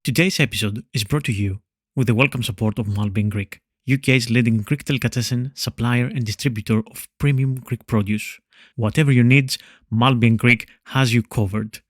Today's episode is brought to you with the welcome support of Malbin Greek, UK's leading Greek delicatessen supplier and distributor of premium Greek produce. Whatever your needs, Malbin Greek has you covered.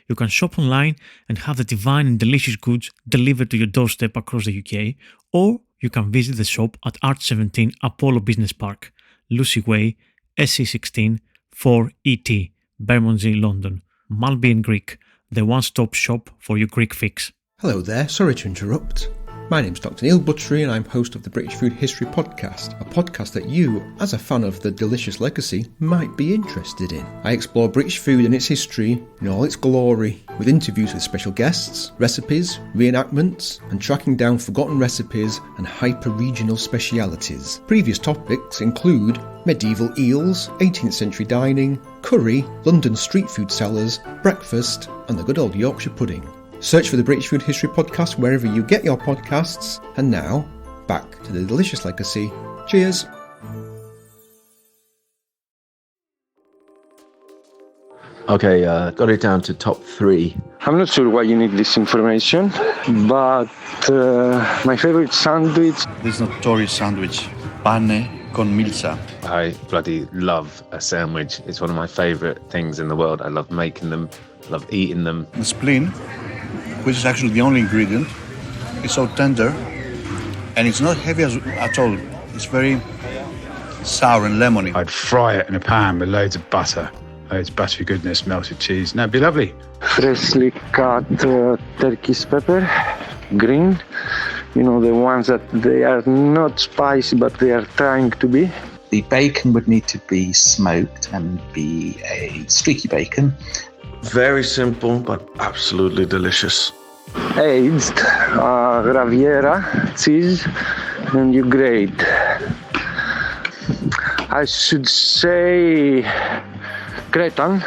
You can shop online and have the divine and delicious goods delivered to your doorstep across the UK, or you can visit the shop at Arch 17 Apollo Business Park, Lucy Way, SC16 4ET, Bermondsey, London. Malbin Greek, the one-stop shop for your Greek fix. Hello there, sorry to interrupt. My name's Dr. Neil Buttery and I'm host of the British Food History Podcast, a podcast that you, as a fan of the delicious legacy, might be interested in. I explore British food and its history in all its glory, with interviews with special guests, recipes, reenactments, and tracking down forgotten recipes and hyper-regional specialities. Previous topics include medieval eels, 18th century dining, curry, London street food sellers, breakfast, and the good old Yorkshire pudding. Search for the British Food History Podcast wherever you get your podcasts. And now, back to the delicious legacy. Cheers! Okay, got it down to top 3. I'm not sure why you need this information, but my favorite sandwich... This notorious sandwich, pane con milza. I bloody love a sandwich. It's one of my favourite things in the world. I love making them, love eating them. The spleen, which is actually the only ingredient, is so tender, and it's not heavy at all. It's very sour and lemony. I'd fry it in a pan with loads of butter. Loads of buttery goodness, melted cheese. And that'd be lovely. Freshly cut Turkish pepper, green. You know, the ones that they are not spicy, but they are trying to be. The bacon would need to be smoked and be a streaky bacon. Very simple, but absolutely delicious. Aged Riviera cheese, and you grate. I should say Cretan,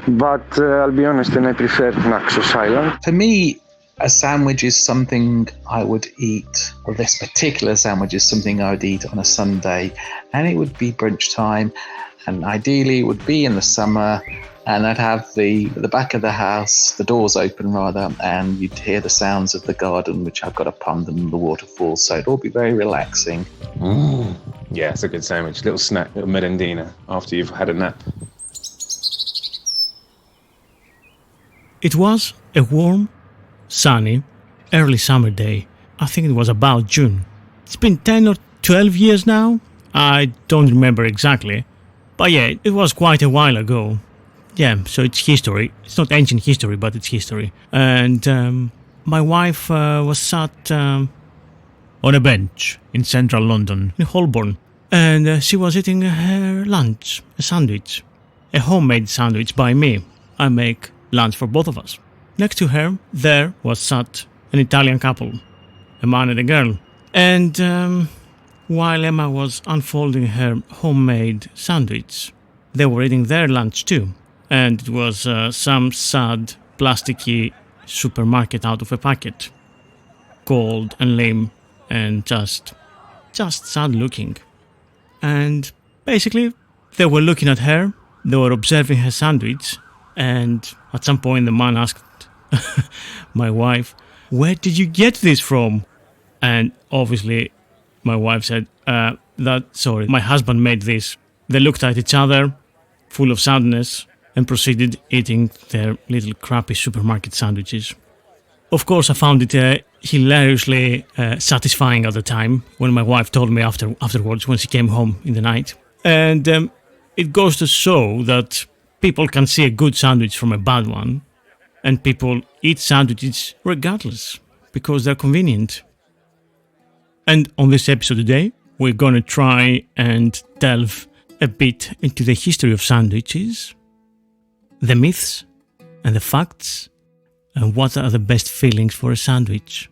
but I'll be honest, and I prefer Naxos Island. For me, a sandwich is something I would eat, or this particular sandwich is something I would eat on a Sunday, and it would be brunch time, and ideally it would be in the summer, and I'd have the back of the house, the doors open rather, and you'd hear the sounds of the garden, which I've got a pond and the waterfall, so it'd all be very relaxing. Yeah, it's a good sandwich. Little snack, little merendina after you've had a nap. It was a warm, sunny, early summer day. I think it was about June. It's been 10 or 12 years now. I don't remember exactly. But yeah, it was quite a while ago. Yeah, so it's history. It's not ancient history, but it's history. And my wife was sat on a bench in central London, in Holborn. And she was eating her lunch, a sandwich. A homemade sandwich by me. I make lunch for both of us. Next to her, there was sat an Italian couple, a man and a girl. And while Emma was unfolding her homemade sandwich, they were eating their lunch too. And it was some sad, plasticky supermarket out of a packet. Cold and lame and just sad looking. And basically, they were looking at her, they were observing her sandwich, and at some point the man asked my wife, "Where did you get this from?" And obviously my wife said, my husband made this. They looked at each other, full of sadness, and proceeded eating their little crappy supermarket sandwiches. Of course, I found it hilariously satisfying at the time when my wife told me afterwards when she came home in the night. And it goes to show that people can see a good sandwich from a bad one, and people eat sandwiches regardless because they're convenient. And on this episode today, we're going to try and delve a bit into the history of sandwiches, the myths and the facts, and what are the best fillings for a sandwich.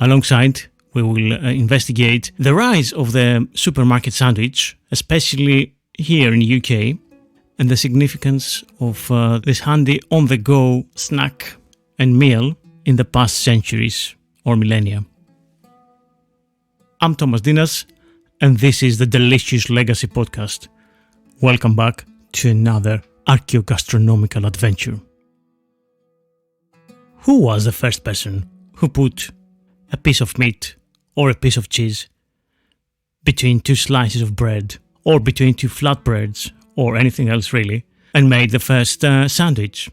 Alongside, we will investigate the rise of the supermarket sandwich, especially here in the UK, and the significance of this handy on-the-go snack and meal in the past centuries or millennia. I'm Thomas Dinas, and this is the Delicious Legacy Podcast. Welcome back to another archaeogastronomical adventure. Who was the first person who put a piece of meat or a piece of cheese between two slices of bread or between two flatbreads or anything else really, and made the first sandwich,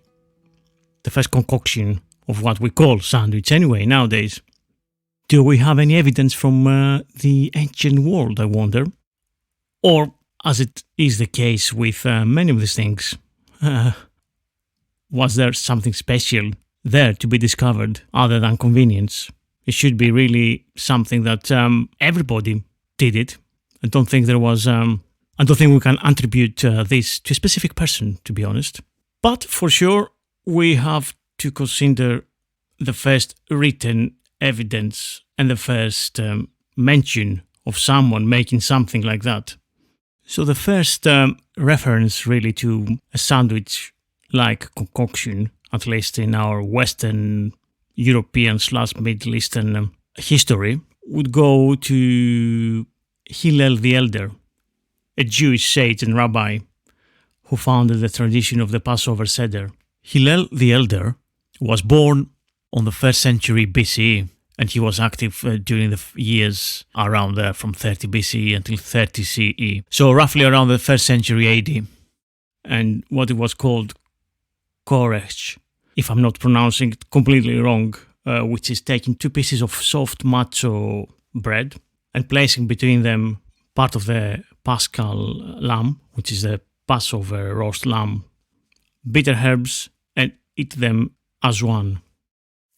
the first concoction of what we call sandwich anyway nowadays. Do we have any evidence from the ancient world, I wonder? Or, as it is the case with many of these things, was there something special there to be discovered other than convenience? It should be really something that everybody did it. I don't think there was. I don't think we can attribute this to a specific person, to be honest. But for sure, we have to consider the first written evidence and the first mention of someone making something like that. So the first reference really to a sandwich-like concoction, at least in our Western European/Middle Eastern history, would go to Hillel the Elder, a Jewish sage and rabbi who founded the tradition of the Passover Seder. Hillel the Elder was born on the 1st century BCE, and he was active during the years around there from 30 BCE until 30 CE. So roughly around the 1st century AD. And what it was called koresh, if I'm not pronouncing it completely wrong, which is taking two pieces of soft matzah bread and placing between them part of the Paschal lamb, which is the Passover roast lamb, bitter herbs, and eat them as one.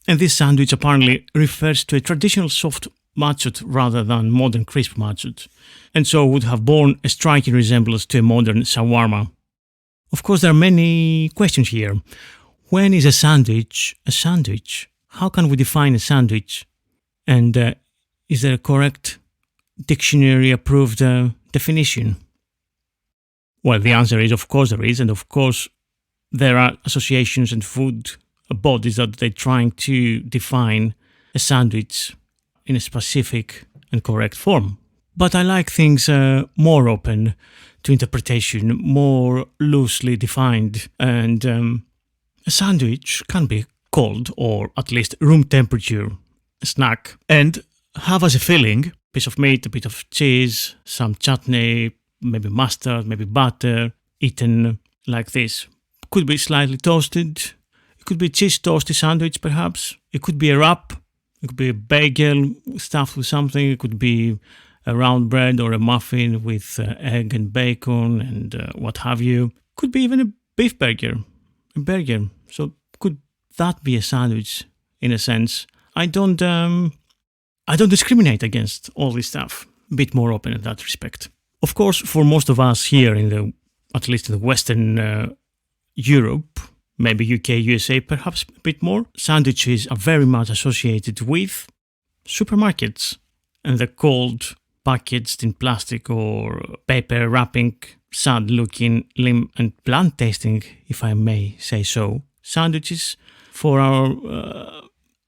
And this sandwich apparently refers to a traditional soft matzot rather than modern crisp matzot, and so would have borne a striking resemblance to a modern shawarma. Of course, there are many questions here. When is a sandwich a sandwich? How can we define a sandwich? And is there a correct dictionary-approved definition? Well, the answer is, of course there is, and of course there are associations and food bodies that they're trying to define a sandwich in a specific and correct form. But I like things more open to interpretation, more loosely defined, and a sandwich can be cold or at least room temperature snack and have as a filling a piece of meat, a bit of cheese, some chutney, maybe mustard, maybe butter, eaten like this. Could be slightly toasted. It could be a cheese toasty sandwich perhaps. It could be a wrap. It could be a bagel stuffed with something. It could be a round bread or a muffin with egg and bacon and what have you. Could be even a beef burger, a burger. So could that be a sandwich in a sense? I don't discriminate against all this stuff. A bit more open in that respect. Of course, for most of us here at least in the Western Europe, maybe UK, USA, perhaps a bit more, sandwiches are very much associated with supermarkets and the cold, packaged in plastic or paper wrapping, sad-looking, limp and bland-tasting, if I may say so, sandwiches for our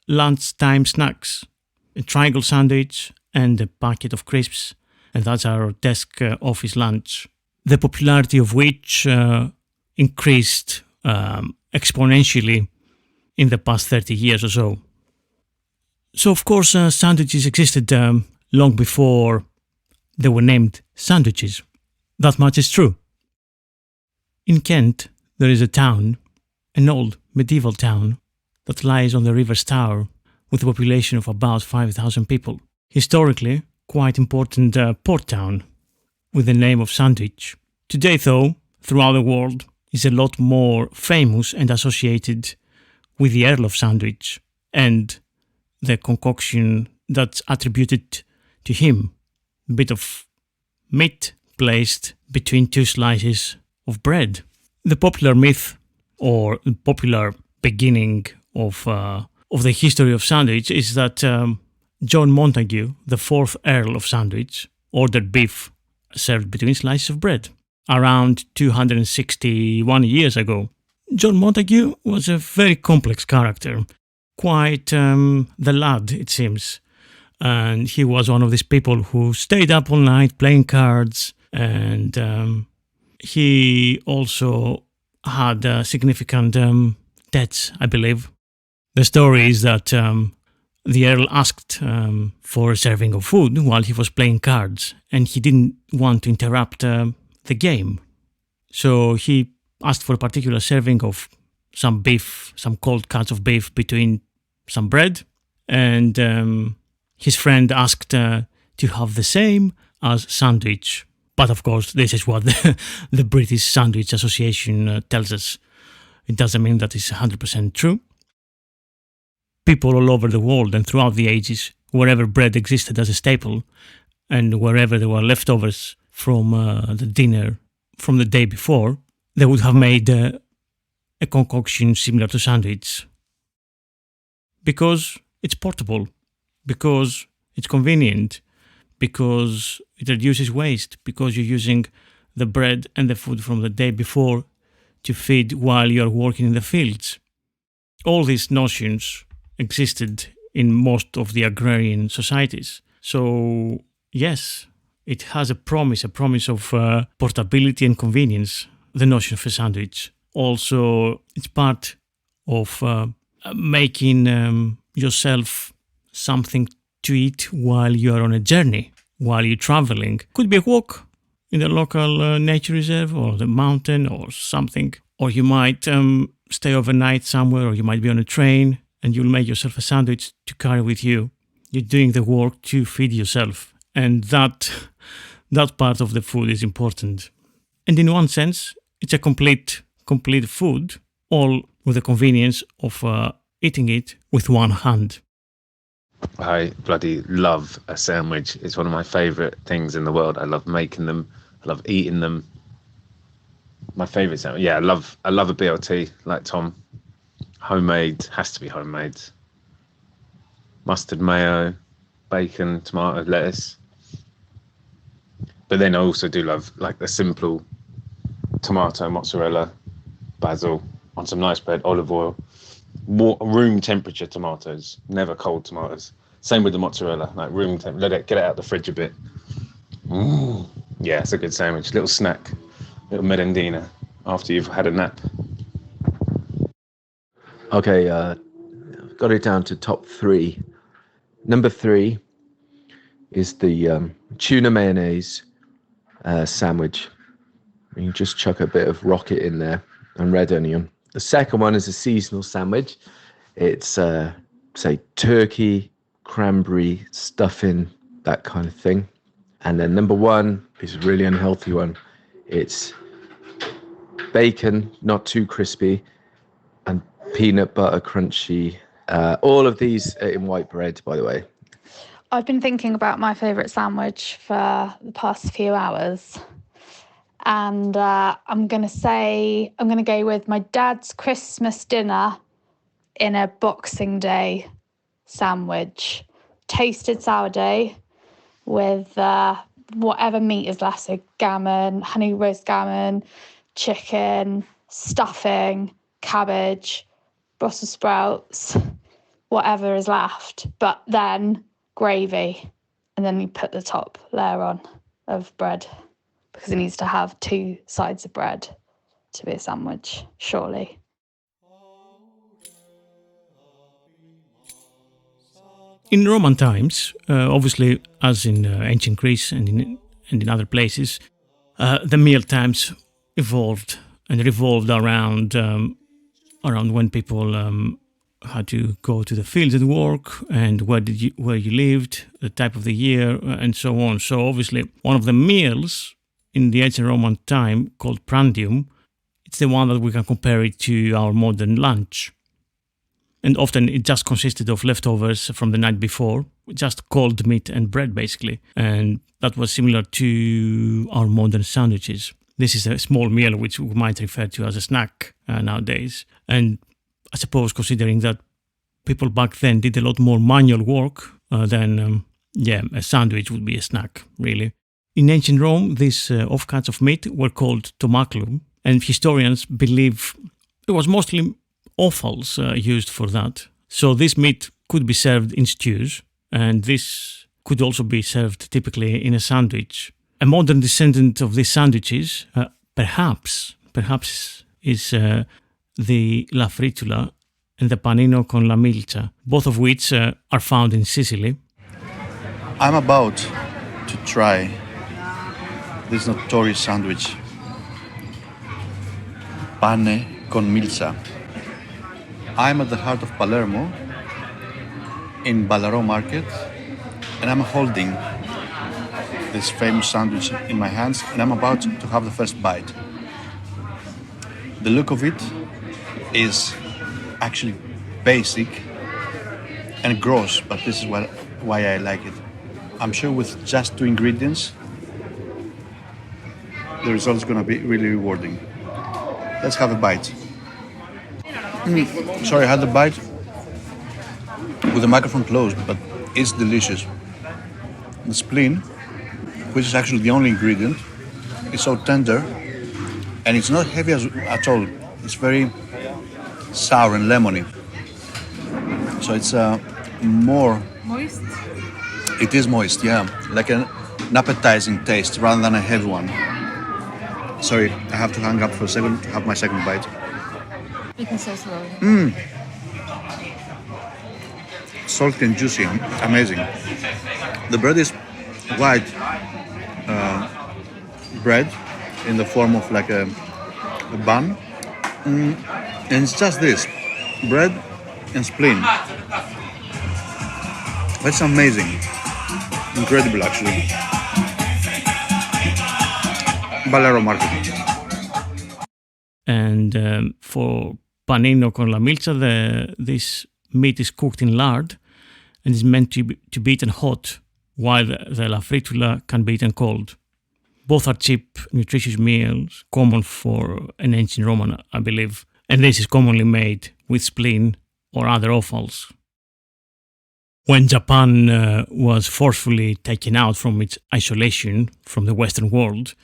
lunchtime snacks. A triangle sandwich and a packet of crisps, and that's our desk office lunch. The popularity of which increased exponentially in the past 30 years or so. So, of course, sandwiches existed long before they were named sandwiches. That much is true. In Kent, there is a town, an old medieval town, that lies on the River Stour with a population of about 5,000 people. Historically, quite important port town with the name of Sandwich. Today, though, throughout the world, is a lot more famous and associated with the Earl of Sandwich and the concoction that's attributed to him. A bit of meat placed between two slices of bread. The popular myth or the popular beginning of the history of sandwich is that John Montagu, the 4th Earl of Sandwich, ordered beef served between slices of bread around 261 years ago. John Montagu was a very complex character, quite the lad, it seems, and he was one of these people who stayed up all night playing cards, and he also had significant debts, I believe. The story is that The Earl asked for a serving of food while he was playing cards, and he didn't want to interrupt the game. So he asked for a particular serving of some beef, some cold cuts of beef between some bread, and his friend asked to have the same as sandwich. But of course, this is what the British Sandwich Association tells us. It doesn't mean that it's 100% true. People all over the world and throughout the ages, wherever bread existed as a staple, and wherever there were leftovers from the dinner from the day before, they would have made a concoction similar to sandwich. Because it's portable, because it's convenient, because it reduces waste, because you're using the bread and the food from the day before to feed while you're working in the fields. All these notions existed in most of the agrarian societies. So, yes, it has a promise of portability and convenience, the notion of a sandwich. Also, it's part of making yourself something to eat while you're on a journey, while you're traveling. Could be a walk in the local nature reserve or the mountain or something. Or you might stay overnight somewhere, or you might be on a train and you'll make yourself a sandwich to carry with you. You're doing the work to feed yourself. And that part of the food is important. And in one sense, it's a complete food, all with the convenience of eating it with one hand. I bloody love a sandwich. It's one of my favourite things in the world. I love making them. I love eating them. My favourite sandwich. Yeah, I love a BLT like Thom. Homemade, has to be homemade. Mustard, mayo, bacon, tomato, lettuce. But then I also do love like the simple tomato, mozzarella, basil on some nice bread, olive oil, room temperature tomatoes, never cold tomatoes. Same with the mozzarella, like room temp. Get it out the fridge a bit. Yeah, it's a good sandwich. Little snack, little merendina after you've had a nap. Okay, got it down to top 3. Number 3 is the tuna mayonnaise sandwich. You just chuck a bit of rocket in there and red onion. The second one is a seasonal sandwich. It's, say, turkey, cranberry, stuffing, that kind of thing. And then number 1 is a really unhealthy one. It's bacon, not too crispy, and peanut butter crunchy. All of these are in white bread, by the way. I've been thinking about my favourite sandwich for the past few hours. And I'm going to go with my dad's Christmas dinner in a Boxing Day sandwich. Toasted sourdough with whatever meat is left, so gammon, honey roast gammon, chicken, stuffing, cabbage, Brussels sprouts, whatever is left, but then gravy, and then you put the top layer on of bread, because it needs to have 2 sides of bread to be a sandwich, surely. In Roman times, obviously, as in ancient Greece and in other places, the meal times evolved and revolved around when people had to go to the fields and work, and where you lived, the type of the year, and so on. So obviously, one of the meals in the ancient Roman time, called prandium, it's the one that we can compare it to our modern lunch. And often it just consisted of leftovers from the night before, just cold meat and bread, basically. And that was similar to our modern sandwiches. This is a small meal which we might refer to as a snack nowadays. And I suppose, considering that people back then did a lot more manual work, then a sandwich would be a snack, really. In ancient Rome, these offcuts of meat were called tomaculum, and historians believe it was mostly offals used for that. So this meat could be served in stews, and this could also be served typically in a sandwich. A modern descendant of these sandwiches, perhaps is the la fritula, and the panino con la milza, both of which are found in Sicily. I'm about to try this notorious sandwich, pane con milza. I'm at the heart of Palermo, in Ballarò Market, and I'm holding this famous sandwich in my hands, and I'm about to have the first bite. The look of it is actually basic and gross, but this is why I like it. I'm sure with just 2 ingredients, the result is going to be really rewarding. Let's have a bite. Sorry, I had the bite with the microphone closed, but it's delicious. The spleen, which is actually the only ingredient, is so tender, and it's not heavy at all. It's very sour and lemony. So it's more... Moist? It is moist, yeah. Like an appetizing taste rather than a heavy one. Sorry, I have to hang up for a second to have my second bite. Eating so slowly. Salty and juicy, amazing. The bread is white bread in the form of like a bun. And it's just this, bread and spleen. That's amazing. Incredible, actually. Ballarò Market. And for panino con la milza, this meat is cooked in lard and is meant to be eaten hot, while the la fritula can be eaten cold. Both are cheap, nutritious meals, common for an ancient Roman, I believe, and this is commonly made with spleen or other offals. When Japan was forcefully taken out from its isolation from the Western world,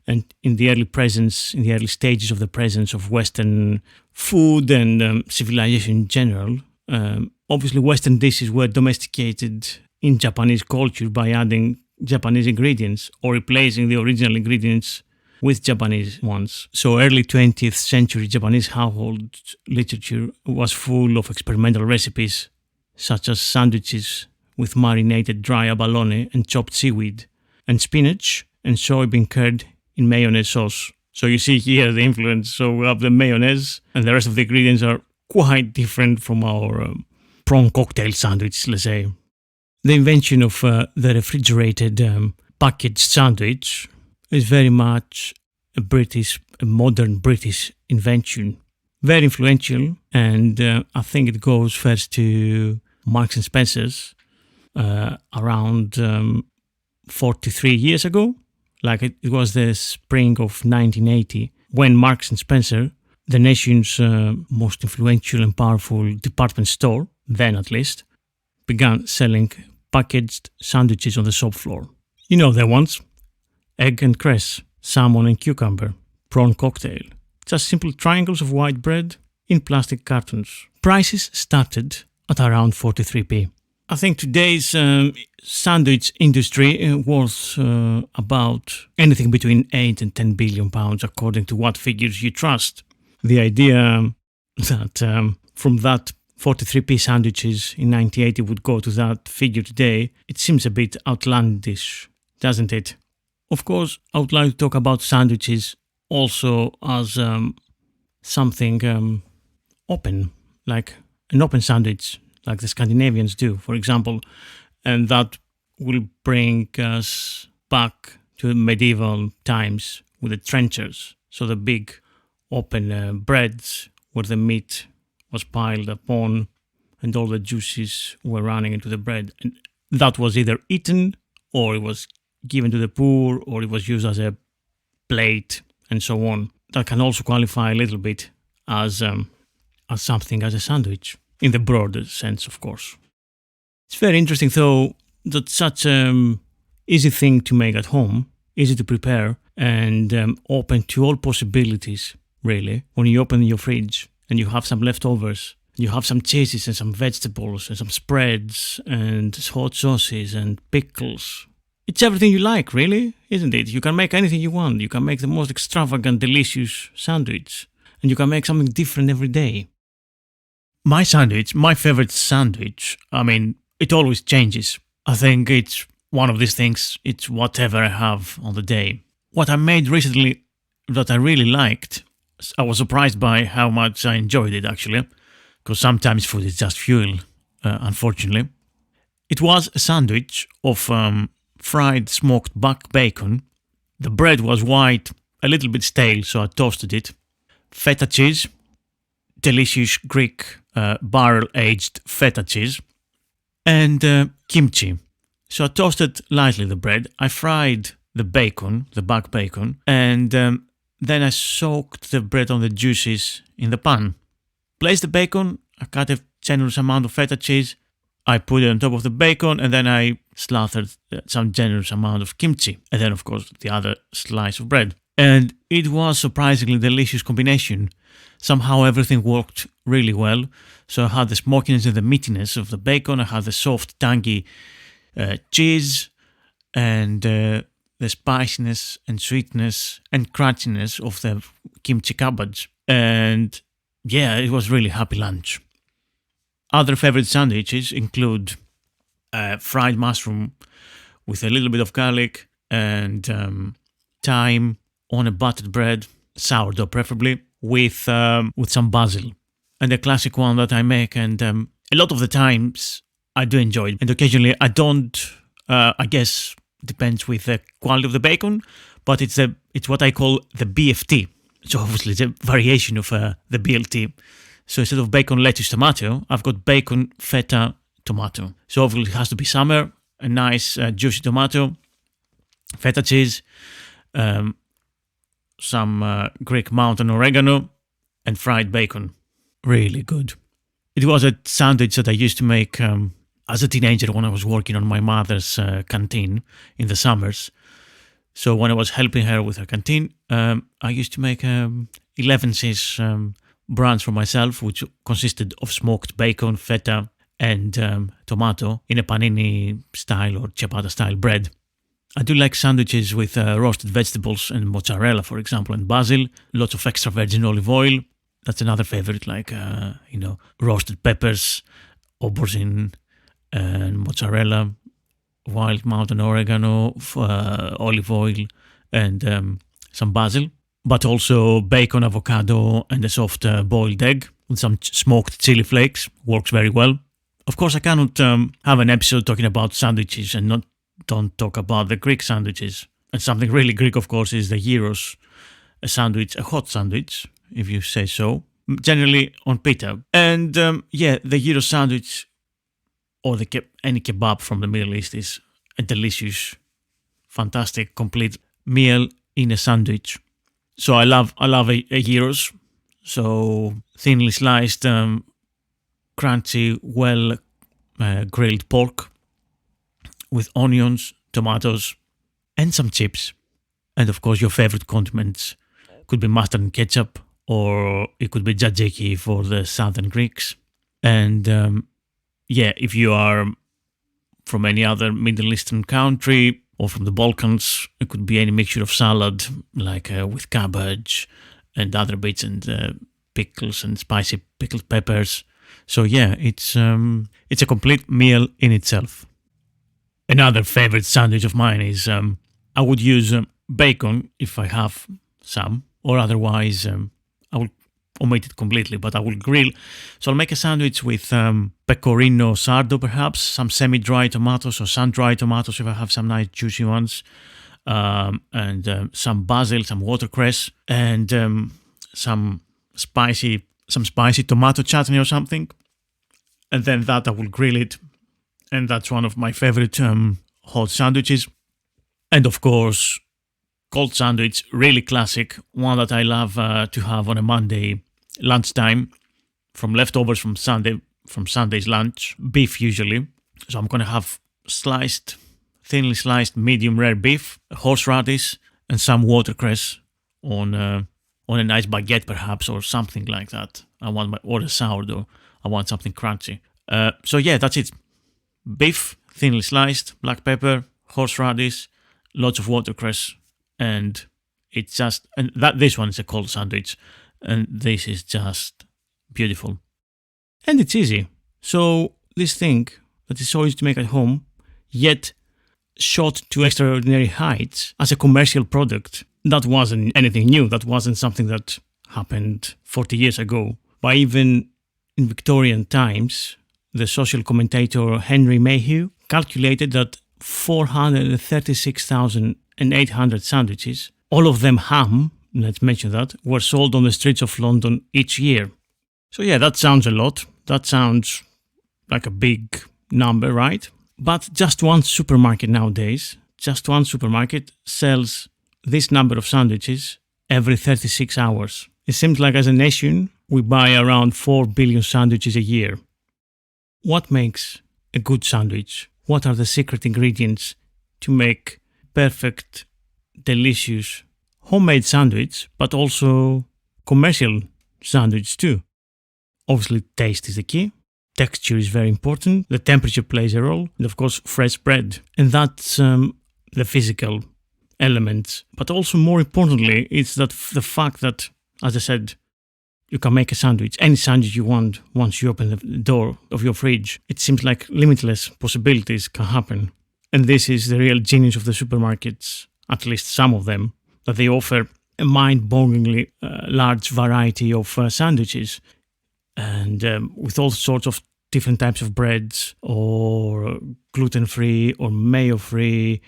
and in the early stages of the presence of Western food and civilization in general, obviously Western dishes were domesticated in Japanese culture by adding Japanese ingredients or replacing the original ingredients with Japanese ones. So early 20th century Japanese household literature was full of experimental recipes, such as sandwiches with marinated dry abalone and chopped seaweed, and spinach and soybean curd in mayonnaise sauce. So you see here the influence. So we have the mayonnaise, and the rest of the ingredients are quite different from our prawn cocktail sandwich, let's say. The invention of the refrigerated packaged sandwich is very much a modern British invention. Very influential, and I think it goes first to Marks and Spencer's around 43 years ago. Like it was the spring of 1980 when Marks and Spencer, the nation's most influential and powerful department store, then at least, began selling packaged sandwiches on the shop floor. You know the ones: egg and cress, salmon and cucumber, prawn cocktail. Just simple triangles of white bread in plastic cartons. Prices started at around 43p. I think today's sandwich industry worth about anything between 8 and 10 billion pounds, according to what figures you trust. The idea that from that 43p sandwiches in 1980 would go to that figure today, it seems a bit outlandish, doesn't it? Of course, I would like to talk about sandwiches also as something open, like an open sandwich, like the Scandinavians do, for example, and that will bring us back to medieval times with the trenchers, so the big open breads where the meat was piled upon and all the juices were running into the bread. And that was either eaten or it was given to the poor or it was used as a plate and so on. That can also qualify a little bit as something as a sandwich, in the broader sense, of course. It's very interesting, though, that such easy thing to make at home, easy to prepare, and open to all possibilities, really. When you open your fridge and you have some leftovers, you have some cheeses and some vegetables and some spreads and hot sauces and pickles. It's everything you like, really, isn't it? You can make anything you want. You can make the most extravagant, delicious sandwich. And you can make something different every day. My sandwich, my favorite sandwich, I mean, it always changes. I think it's one of these things, it's whatever I have on the day. What I made recently that I really liked, I was surprised by how much I enjoyed it actually, because sometimes food is just fuel, unfortunately. It was a sandwich of fried smoked buck bacon. The bread was white, a little bit stale, so I toasted it. Feta cheese, delicious Greek barrel-aged feta cheese, and kimchi. So I toasted lightly the bread. I fried the bacon, the buck bacon, and then I soaked the bread on the juices in the pan. Placed the bacon, I cut a generous amount of feta cheese, I put it on top of the bacon, and then I slathered some generous amount of kimchi, and then of course the other slice of bread. And it was surprisingly delicious combination. Somehow everything worked really well. So I had the smokiness and the meatiness of the bacon, I had the soft, tangy cheese, and the spiciness and sweetness and crunchiness of the kimchi cabbage. And yeah, it was really happy lunch. Other favorite sandwiches include fried mushroom with a little bit of garlic and thyme on a buttered bread, sourdough preferably, with some basil. And the classic one that I make, and a lot of the times I do enjoy it, and occasionally I don't. I guess depends with the quality of the bacon, but it's what I call the BFT. So obviously it's a variation of the BLT. So instead of bacon, lettuce, tomato, I've got bacon, feta, tomato. So obviously it has to be summer, a nice juicy tomato, feta cheese, some Greek mountain oregano, and fried bacon. Really good. It was a sandwich that I used to make as a teenager when I was working on my mother's canteen in the summers. So when I was helping her with her canteen, I used to make 11-piece brunch for myself, which consisted of smoked bacon, feta, and tomato in a panini style or ciabatta style bread. I do like sandwiches with roasted vegetables and mozzarella, for example, and basil. Lots of extra virgin olive oil. That's another favorite, like roasted peppers, aubergine, and mozzarella, wild mountain oregano, olive oil, and some basil. But also bacon, avocado, and a soft boiled egg with some smoked chili flakes. Works very well. Of course, I cannot have an episode talking about sandwiches and don't talk about the Greek sandwiches. And something really Greek, of course, is the gyros, a sandwich, a hot sandwich, if you say so, generally on pita. And the gyro sandwich or any kebab from the Middle East is a delicious, fantastic, complete meal in a sandwich. So I love a gyros. So thinly sliced, crunchy, well grilled pork with onions, tomatoes, and some chips. And of course, your favorite condiments could be mustard and ketchup, or it could be tzatziki for the southern Greeks. And if you are from any other Middle Eastern country or from the Balkans, it could be any mixture of salad, like with cabbage and other bits, and pickles and spicy pickled peppers. So yeah, it's a complete meal in itself. Another favorite sandwich of mine is I would use bacon if I have some, or otherwise I will omit it completely, but I will grill. So I'll make a sandwich with pecorino sardo, perhaps, some semi-dry tomatoes or sun-dried tomatoes if I have some nice juicy ones, and some basil, some watercress, and some spicy tomato chutney or something. And then that I will grill it, and that's one of my favorite hot sandwiches. And of course, cold sandwich, really classic, one that I love to have on a Monday lunchtime from leftovers from Sunday's lunch, beef usually. So I'm going to have thinly sliced medium rare beef, horseradish, and some watercress on a nice baguette perhaps, or something like that. Or a sourdough. I want something crunchy. So yeah, that's it. Beef, thinly sliced, black pepper, horseradish, lots of watercress, and this one is a cold sandwich, and this is just beautiful. And it's easy. So this thing that is so easy to make at home, yet shot to extraordinary heights as a commercial product, that wasn't anything new. That wasn't something that happened 40 years ago. But even in Victorian times, the social commentator Henry Mayhew calculated that 436,800 sandwiches, all of them ham, let's mention that, were sold on the streets of London each year. So yeah, that sounds a lot. That sounds like a big number, right? But just one supermarket nowadays, sells this number of sandwiches every 36 hours. It seems like as a nation, we buy around 4 billion sandwiches a year. What makes a good sandwich? What are the secret ingredients to make perfect, delicious, homemade sandwich, but also commercial sandwich too? Obviously, taste is the key. Texture is very important. The temperature plays a role. And of course, fresh bread. And that's the physical elements. But also, more importantly, it's that the fact that, as I said, you can make a sandwich, any sandwich you want, once you open the door of your fridge. It seems like limitless possibilities can happen. And this is the real genius of the supermarkets, at least some of them, that they offer a mind-bogglingly large variety of sandwiches. And with all sorts of different types of breads, or gluten-free, or mayo-free,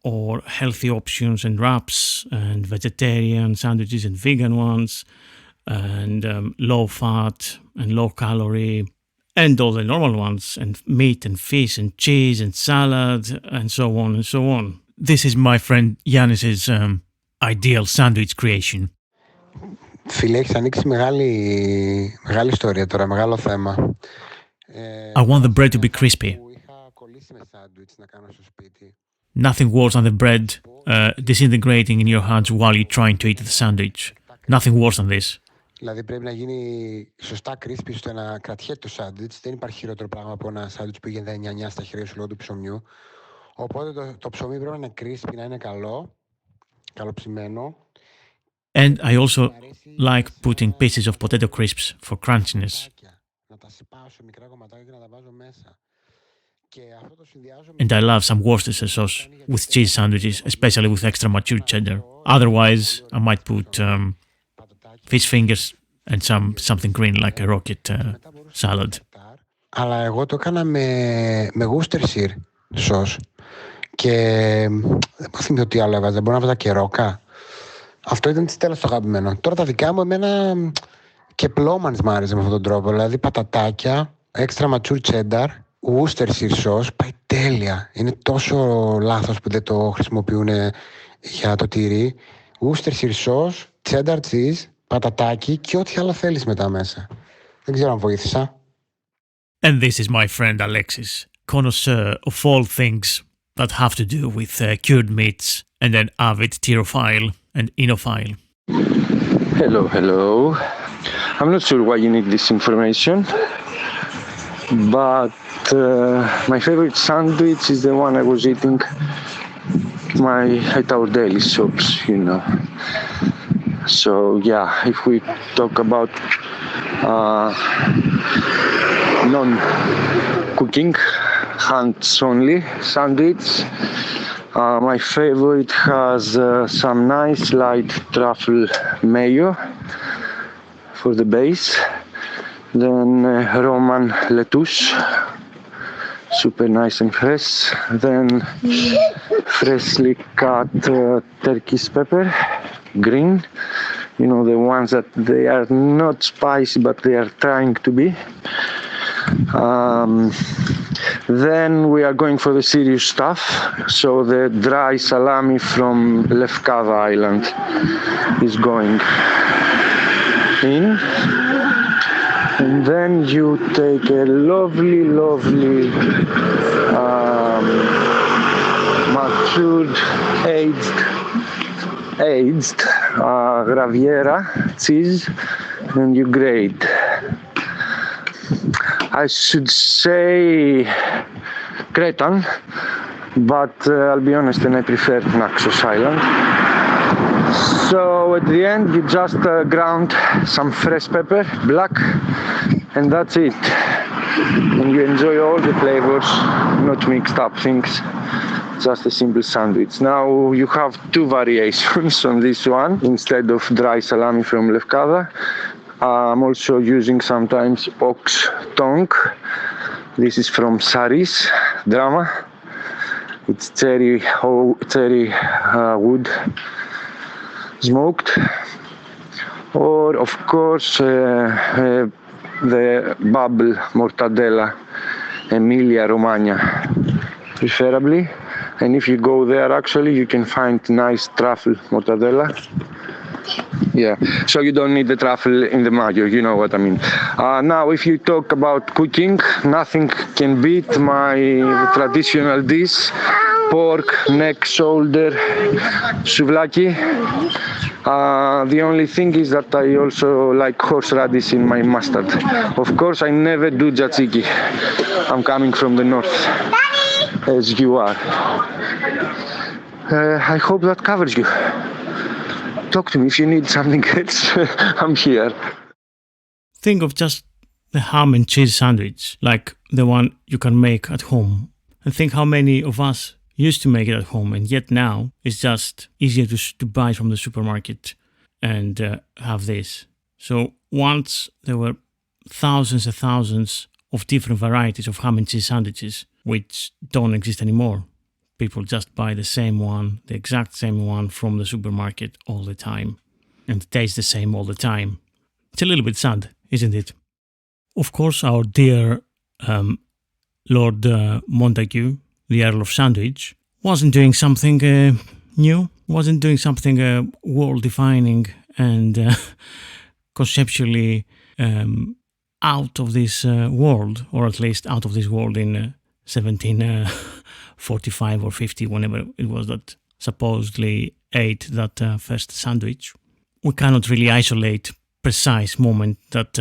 or healthy options and wraps, and vegetarian sandwiches and vegan ones, and low-fat and low-calorie, and all the normal ones, and meat and fish and cheese and salad, and so on and so on. This is my friend Yannis's ideal sandwich creation. Φίλε, έχεις ανοίξει μεγάλη ιστορία τώρα, μεγάλο θέμα. I want the bread to be crispy. Nothing worse than the bread disintegrating in your hands while you're trying to eat the sandwich. Nothing worse than this. Δηλαδή πρέπει να γίνει σωστά crispy ώστε να κρατιέται το σάντουιτς. Δεν υπάρχει χειρότερο πράγμα από ένα σάντουιτς που γίνεται νιανιά στα χέρια σου λόγω του ψωμιού. Οπότε το ψωμί πρέπει να είναι crispy, να είναι καλοψημένο. And I also like putting pieces of potato crisps for crunchiness. And I love some Worcestershire sauce with cheese sandwiches, especially with extra mature cheddar. Otherwise, I might put fish fingers and something green like a rocket salad. Αλλά εγώ το έκανα με Worcestershire sauce. Και δεν θυμάμαι τι άλλο έβαζα. Μπορεί να βάζα και ρόκα. Αυτό ήταν της τέλος το αγαπημένο. Τώρα τα δικά μου εμένα και πλόμανς μ' άρεσε με αυτόν τον τρόπο. Δηλαδή πατατάκια, extra mature cheddar, Worcestershire sauce, πάει τέλεια. Είναι τόσο λάθος που δεν το χρησιμοποιούν για το τυρί. Worcestershire sauce, cheddar cheese, πατατάκι και ό,τι άλλο θέλεις μετά μέσα. Δεν ξέρω αν βοήθησα. And this is my friend Alexis, connoisseur of all things that have to do with cured meats, and an avid tyrophile and inophile. Hello. I'm not sure why you need this information, but my favorite sandwich is the one I was eating at our daily shops, you know. So yeah, if we talk about non-cooking, hands-only sandwich, my favorite has some nice light truffle mayo for the base, then Roman lettuce, super nice and fresh, then freshly cut Turkish pepper, green, you know, the ones that they are not spicy but they are trying to be. Then we are going for the serious stuff, so the dry salami from Lefkada Island is going in, and then you take a lovely matured aged Graviera cheese, and you grate. I should say Cretan, but I'll be honest and I prefer Naxos Island. So at the end you just ground some fresh pepper, black, and that's it. And you enjoy all the flavors, not mixed up things. Just a simple sandwich. Now you have two variations on this one. Instead of dry salami from Lefkada, I'm also using sometimes ox tongue. This is from Saris Drama. It's cherry wood smoked. Or of course the bubble mortadella, Emilia Romagna, preferably. And if you go there, actually, you can find nice truffle mortadella. Yeah, so you don't need the truffle in the mayo, you know what I mean. Now, if you talk about cooking, nothing can beat my traditional dish, pork, neck, shoulder, souvlaki. The only thing is that I also like horseradish in my mustard. Of course, I never do tzatziki. I'm coming from the north, as you are. I hope that covers you. Talk to me if you need something else. I'm here. Think of just the ham and cheese sandwich, like the one you can make at home. And think how many of us used to make it at home, and yet now it's just easier to buy from the supermarket and have this. So once there were thousands and thousands of different varieties of ham and cheese sandwiches, which don't exist anymore. People just buy the same one, the exact same one from the supermarket all the time, and it tastes the same all the time. It's a little bit sad, isn't it? Of course, our dear Lord Montague, the Earl of Sandwich, wasn't doing something new, wasn't doing something world-defining and conceptually out of this world, or at least out of this world in 1745 or 50, whenever it was that supposedly ate that first sandwich. We cannot really isolate precise moment that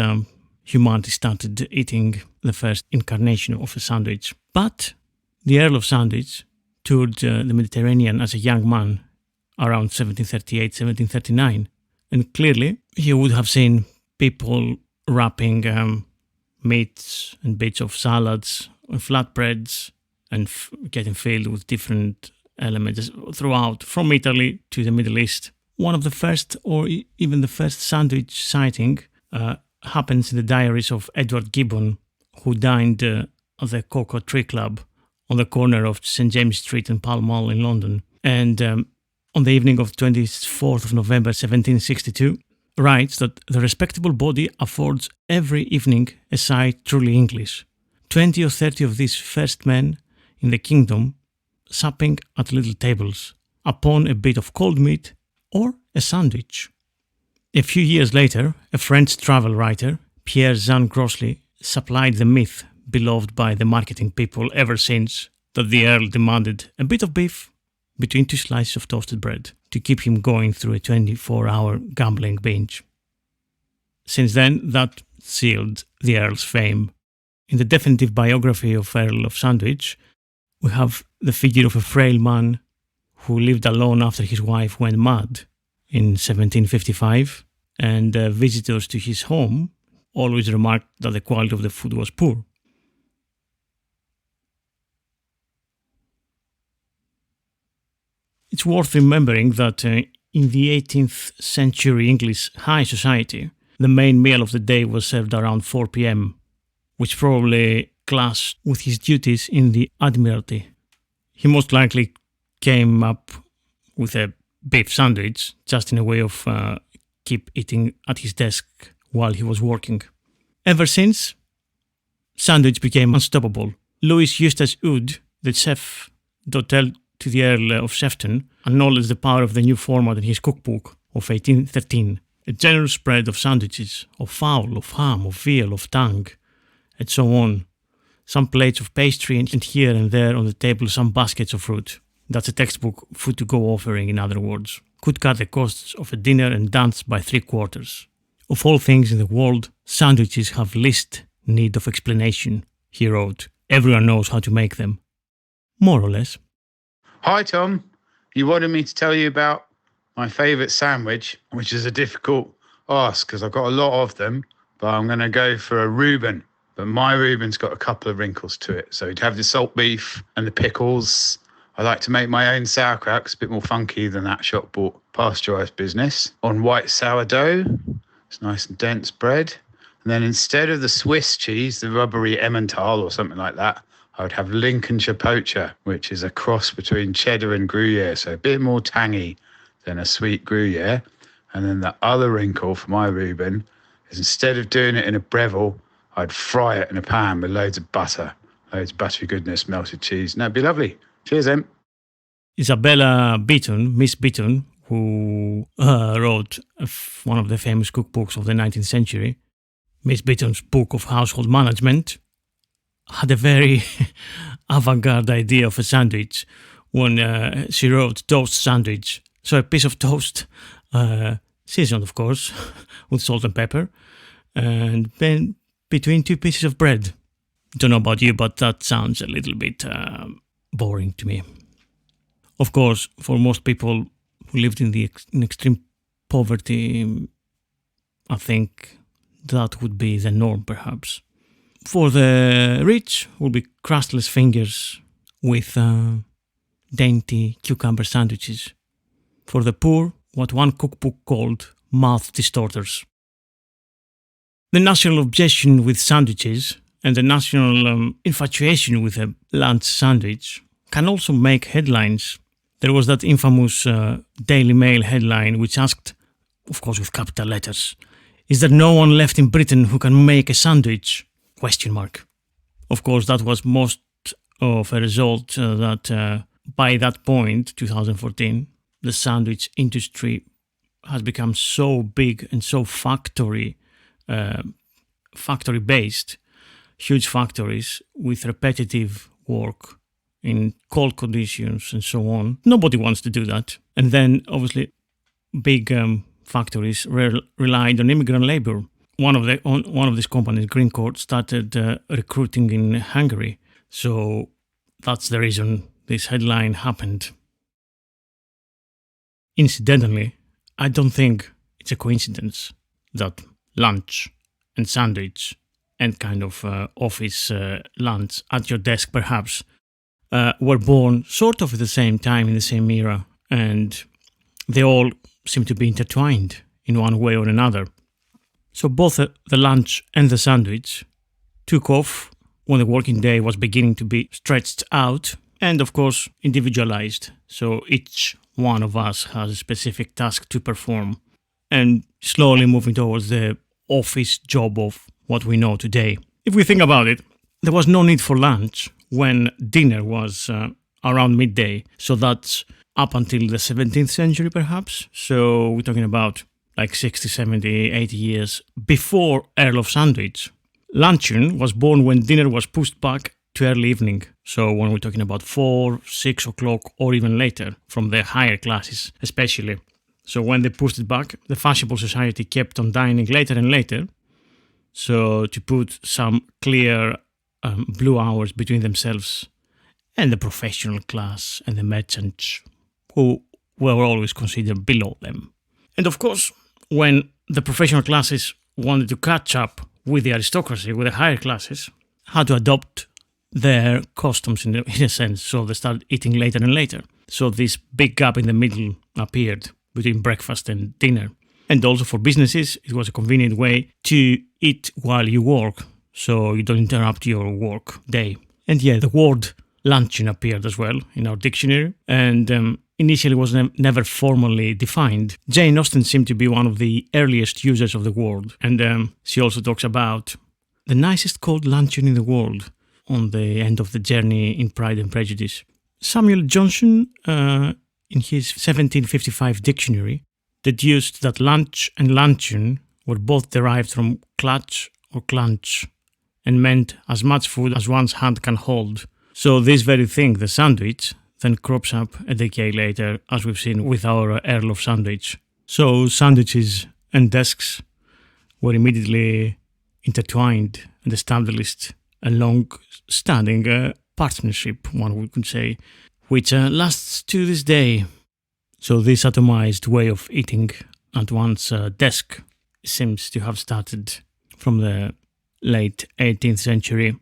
humanity started eating the first incarnation of a sandwich. But the Earl of Sandwich toured the Mediterranean as a young man around 1738, 1739. And clearly he would have seen people wrapping meats and bits of salads and flatbreads and getting filled with different elements throughout, from Italy to the Middle East. One of the first, or even the first sandwich sighting happens in the diaries of Edward Gibbon, who dined at the Cocoa Tree Club on the corner of St. James Street and Pall Mall in London. And on the evening of 24th of November 1762, writes that the respectable body affords every evening a sight truly English. 20 or 30 of these first men in the kingdom supping at little tables upon a bit of cold meat or a sandwich. A few years later, a French travel writer, Pierre Jean Grosley, supplied the myth beloved by the marketing people ever since, that the Earl demanded a bit of beef between two slices of toasted bread to keep him going through a 24-hour gambling binge. Since then, that sealed the Earl's fame. In the definitive biography of Earl of Sandwich, we have the figure of a frail man who lived alone after his wife went mad in 1755, and visitors to his home always remarked that the quality of the food was poor. It's worth remembering that in the 18th century English high society, the main meal of the day was served around 4 p.m., which probably clashed with his duties in the Admiralty. He most likely came up with a beef sandwich just in a way of keep eating at his desk while he was working. Ever since, sandwich became unstoppable. Louis Eustace Ude, the chef d'hôtel to the Earl of Sefton, acknowledged the power of the new format in his cookbook of 1813. A generous spread of sandwiches, of fowl, of ham, of veal, of tongue, and so on. Some plates of pastry, and here and there on the table some baskets of fruit. That's a textbook food-to-go offering, in other words. Could cut the costs of a dinner and dance by 3/4. Of all things in the world, sandwiches have least need of explanation, he wrote. Everyone knows how to make them. More or less. Hi, Tom. You wanted me to tell you about my favourite sandwich, which is a difficult ask because I've got a lot of them, but I'm going to go for a Reuben. But my Reuben's got a couple of wrinkles to it. So you'd have the salt beef and the pickles. I like to make my own sauerkraut. It's a bit more funky than that shop-bought pasteurised business. On white sourdough, it's nice and dense bread. And then instead of the Swiss cheese, the rubbery Emmental or something like that, I would have Lincolnshire poacher, which is a cross between cheddar and Gruyere, so a bit more tangy than a sweet Gruyere. And then the other wrinkle for my Reuben is instead of doing it in a Breville, I'd fry it in a pan with loads of butter, loads of buttery goodness, melted cheese. And that'd be lovely. Cheers, Em. Isabella Beaton, Miss Beaton, who wrote one of the famous cookbooks of the 19th century, Miss Beaton's Book of Household Management, had a very avant-garde idea of a sandwich when she wrote toast sandwich. So a piece of toast, seasoned of course, with salt and pepper, and then between two pieces of bread. Don't know about you, but that sounds a little bit boring to me. Of course, for most people who lived in extreme poverty, I think that would be the norm, perhaps. For the rich, would be crustless fingers with dainty cucumber sandwiches. For the poor, what one cookbook called mouth distorters. The national obsession with sandwiches and the national infatuation with a lunch sandwich can also make headlines. There was that infamous Daily Mail headline which asked, of course with capital letters, "Is there no one left in Britain who can make a sandwich?" ? Of course, that was most of a result that by that point, 2014, the sandwich industry has become so big and so factory-based, huge factories with repetitive work in cold conditions and so on. Nobody wants to do that. And then, obviously, big factories relied on immigrant labor. One of these companies, Greencourt, started recruiting in Hungary. So that's the reason this headline happened. Incidentally, I don't think it's a coincidence that lunch and sandwich and kind of office lunch at your desk perhaps were born sort of at the same time in the same era, and they all seem to be intertwined in one way or another. So both the lunch and the sandwich took off when the working day was beginning to be stretched out and, of course, individualized. So each one of us has a specific task to perform, and slowly moving towards the office job of what we know today. If we think about it, there was no need for lunch when dinner was around midday. So that's up until the 17th century, perhaps. So we're talking about like 60, 70, 80 years before Earl of Sandwich. Luncheon was born when dinner was pushed back to early evening. So when we're talking about 4, 6 o'clock or even later from the higher classes especially. So when they pushed it back, the fashionable society kept on dining later and later. So to put some clear blue hours between themselves and the professional class and the merchants who were always considered below them. And of course, when the professional classes wanted to catch up with the aristocracy, with the higher classes, had to adopt their customs in a sense. So they started eating later and later. So this big gap in the middle appeared between breakfast and dinner. And also for businesses, it was a convenient way to eat while you work, so you don't interrupt your work day. And yeah, the word luncheon appeared as well in our dictionary, and initially was never formally defined. Jane Austen seemed to be one of the earliest users of the word, and she also talks about the nicest cold luncheon in the world on the end of the journey in Pride and Prejudice. Samuel Johnson, in his 1755 dictionary, deduced that lunch and luncheon were both derived from clutch or clunch and meant as much food as one's hand can hold. So this very thing, the sandwich, then crops up a decade later, as we've seen with our Earl of Sandwich. So sandwiches and desks were immediately intertwined and established a long-standing partnership, one could say, which lasts to this day. So this atomized way of eating at one's desk seems to have started from the late 18th century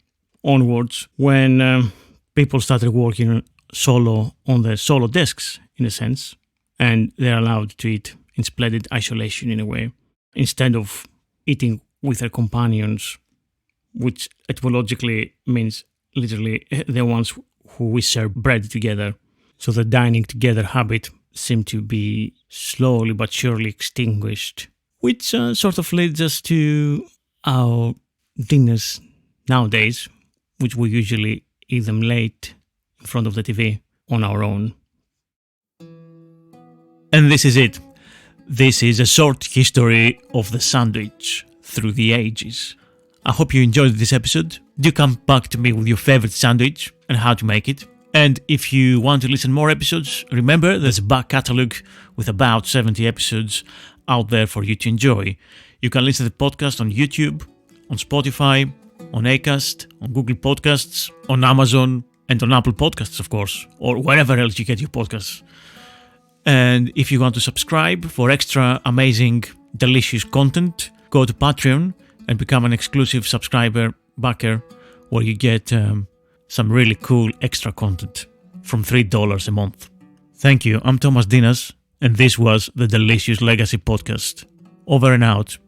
onwards, when people started working solo on the solo desks, in a sense, and they're allowed to eat in splendid isolation in a way, instead of eating with their companions, which etymologically means literally the ones who we share bread together. So the dining together habit seemed to be slowly but surely extinguished, which sort of leads us to our dinners nowadays, which we usually eat them late in front of the TV on our own. And this is it. This is a short history of the sandwich through the ages. I hope you enjoyed this episode. Do come back to me with your favorite sandwich and how to make it. And if you want to listen more episodes, remember there's a back catalogue with about 70 episodes out there for you to enjoy. You can listen to the podcast on YouTube, on Spotify, on Acast, on Google Podcasts, on Amazon, and on Apple Podcasts, of course, or wherever else you get your podcasts. And if you want to subscribe for extra amazing, delicious content, go to Patreon and become an exclusive subscriber backer, where you get some really cool extra content from $3 a month. Thank you. I'm Thomas Dinas, and this was the Delicious Legacy Podcast. Over and out.